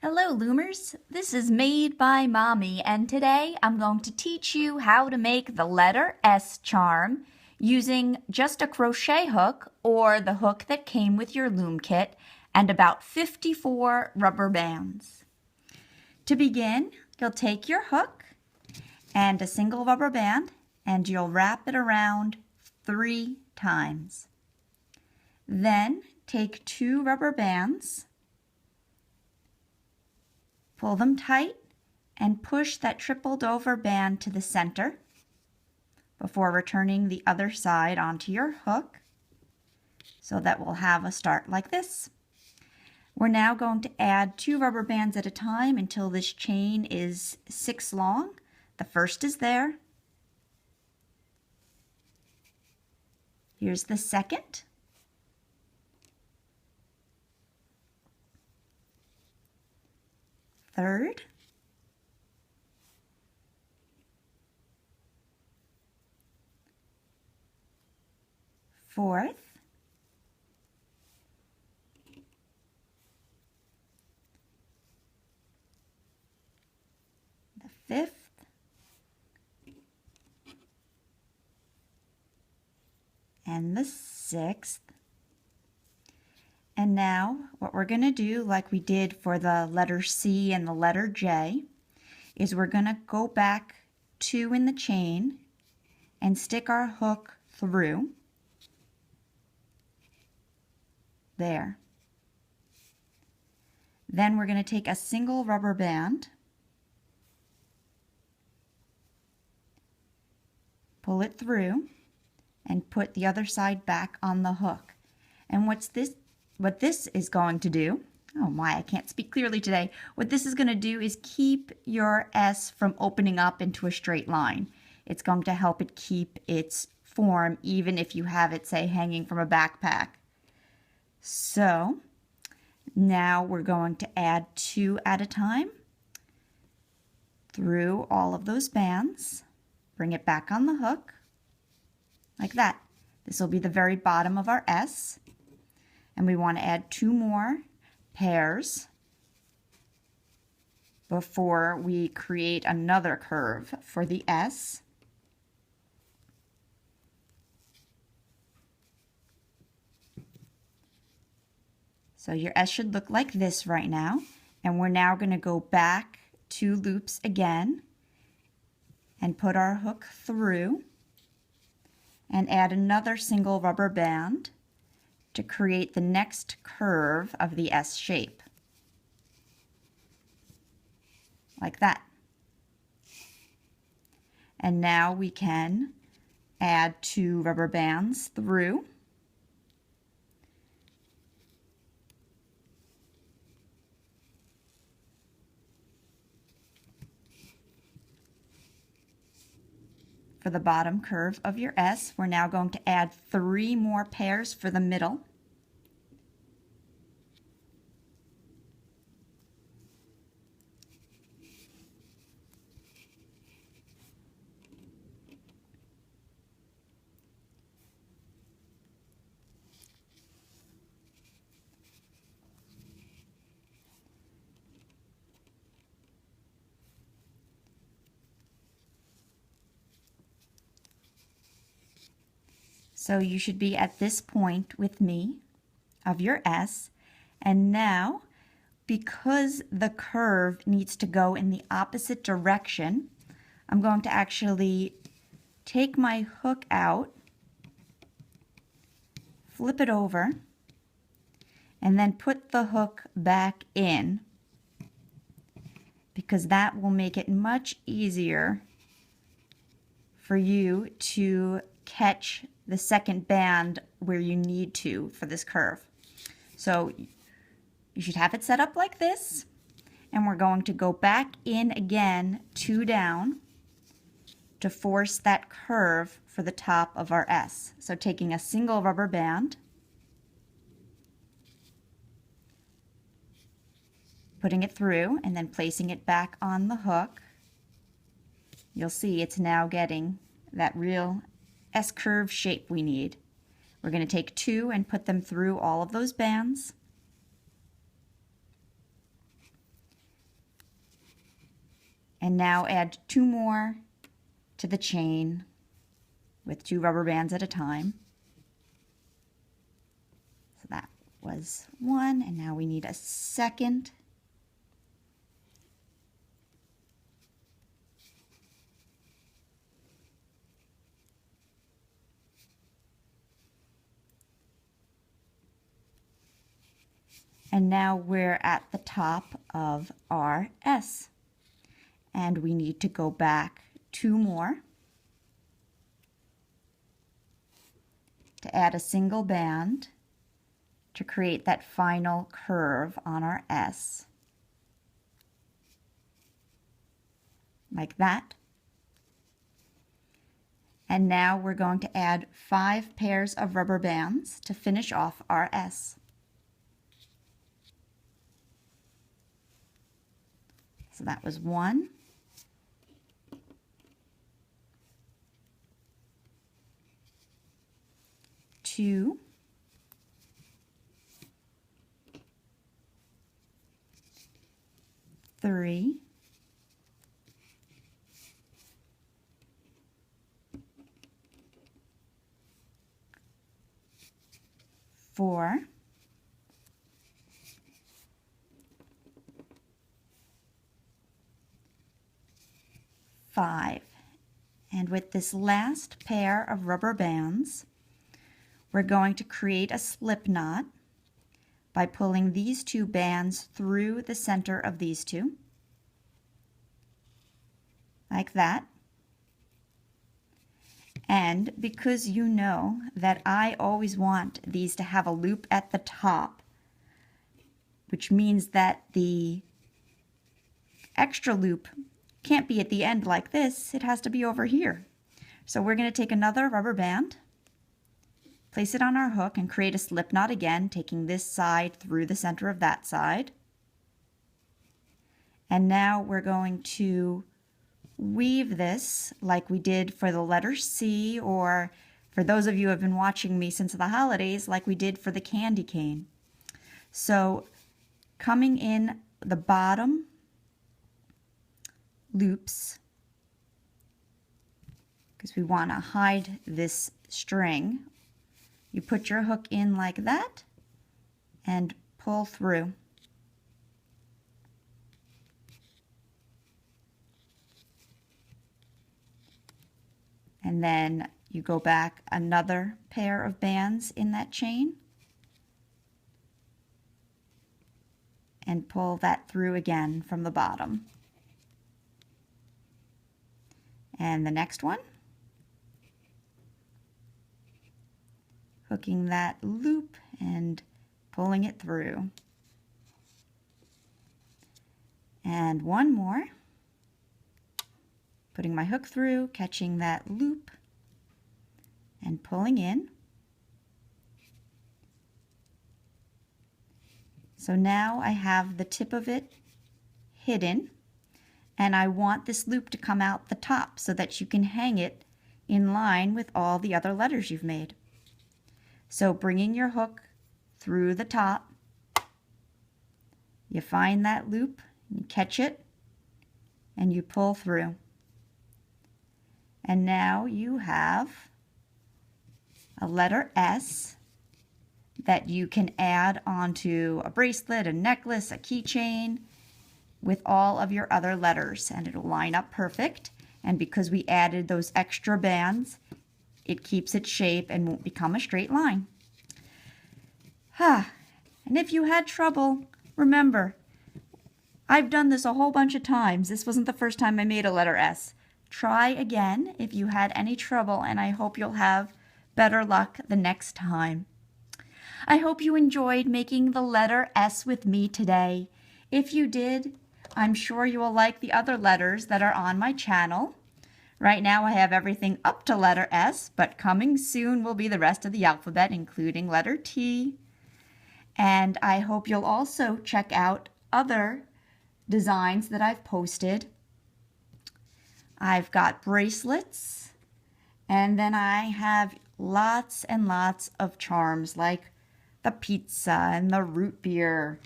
Hello Loomers, this is Made by Mommy, and today I'm going to teach you how to make the letter S charm using just a crochet hook or the hook that came with your Loom kit and about 54 rubber bands. To begin, you'll take your hook and a single rubber band and you'll wrap it around 3 times. Then take 2 rubber bands, pull them tight, and push that tripled over band to the center before returning the other side onto your hook so that we'll have a start like this. We're now going to add 2 rubber bands at a time until this chain is 6 long. The first is there. Here's the second. Third. Fourth. The fifth. And the sixth. And now what we're going to do, like we did for the letter C and the letter J, is we're going to go back 2 in the chain and stick our hook through there. Then we're going to take a single rubber band, pull it through, and put the other side back on the hook. And what this is going to do, oh my, I can't speak clearly today. What this is going to do is keep your S from opening up into a straight line. It's going to help it keep its form even if you have it, say, hanging from a backpack. So now we're going to add 2 at a time through all of those bands. Bring it back on the hook like that. This will be the very bottom of our S. And we want to add 2 more pairs before we create another curve for the S. So your S should look like this right now. And we're now going to go back 2 loops again and put our hook through and add another single rubber band to create the next curve of the S shape, like that. And now we can add 2 rubber bands through, for the bottom curve of your S. We're now going to add 3 more pairs for the middle. So you should be at this point with me of your S. And now, because the curve needs to go in the opposite direction, I'm going to actually take my hook out, flip it over, and then put the hook back in, because that will make it much easier for you to catch the second band where you need to for this curve. So you should have it set up like this, and we're going to go back in again 2 down to force that curve for the top of our S. So taking a single rubber band, putting it through, and then placing it back on the hook, you'll see it's now getting that real S-curve shape we need. We're going to take 2 and put them through all of those bands. And now add 2 more to the chain with 2 rubber bands at a time. So that was 1, and now we need a second. And now we're at the top of our S. And we need to go back 2 more to add a single band to create that final curve on our S. Like that. And now we're going to add 5 pairs of rubber bands to finish off our S. So that was 1, 2, 3, 4, 5. And with this last pair of rubber bands, we're going to create a slip knot by pulling these 2 bands through the center of these 2, like that. And because you know that I always want these to have a loop at the top, which means that the extra loop can't be at the end like this, it has to be over here. So we're going to take another rubber band, place it on our hook, and create a slip knot again, taking this side through the center of that side. And now we're going to weave this like we did for the letter C, or for those of you who have been watching me since the holidays, like we did for the candy cane. So coming in the bottom loops, because we want to hide this string, you put your hook in like that and pull through. And then you go back another pair of bands in that chain and pull that through again from the bottom. And the next one, hooking that loop and pulling it through. And one more, putting my hook through, catching that loop and pulling in. So now I have the tip of it hidden, and I want this loop to come out the top so that you can hang it in line with all the other letters you've made. So bringing your hook through the top, you find that loop, you catch it, and you pull through. And now you have a letter S that you can add onto a bracelet, a necklace, a keychain, with all of your other letters, and it'll line up perfect. And because we added those extra bands, it keeps its shape and won't become a straight line. And if you had trouble, remember, I've done this a whole bunch of times. This wasn't the first time I made a letter S. Try again if you had any trouble, and I hope you'll have better luck the next time. I hope you enjoyed making the letter S with me today. If you did, I'm sure you will like the other letters that are on my channel. Right now I have everything up to letter S, but coming soon will be the rest of the alphabet, including letter T. And I hope you'll also check out other designs that I've posted. I've got bracelets, and then I have lots and lots of charms like the pizza and the root beer,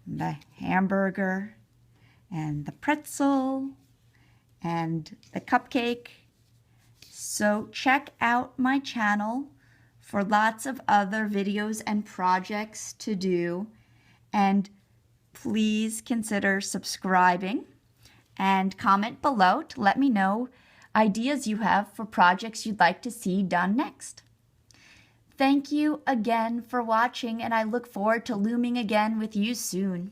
the hamburger, and the pretzel, and the cupcake. So check out my channel for lots of other videos and projects to do. And please consider subscribing and comment below to let me know ideas you have for projects you'd like to see done next. Thank you again for watching, and I look forward to looming again with you soon.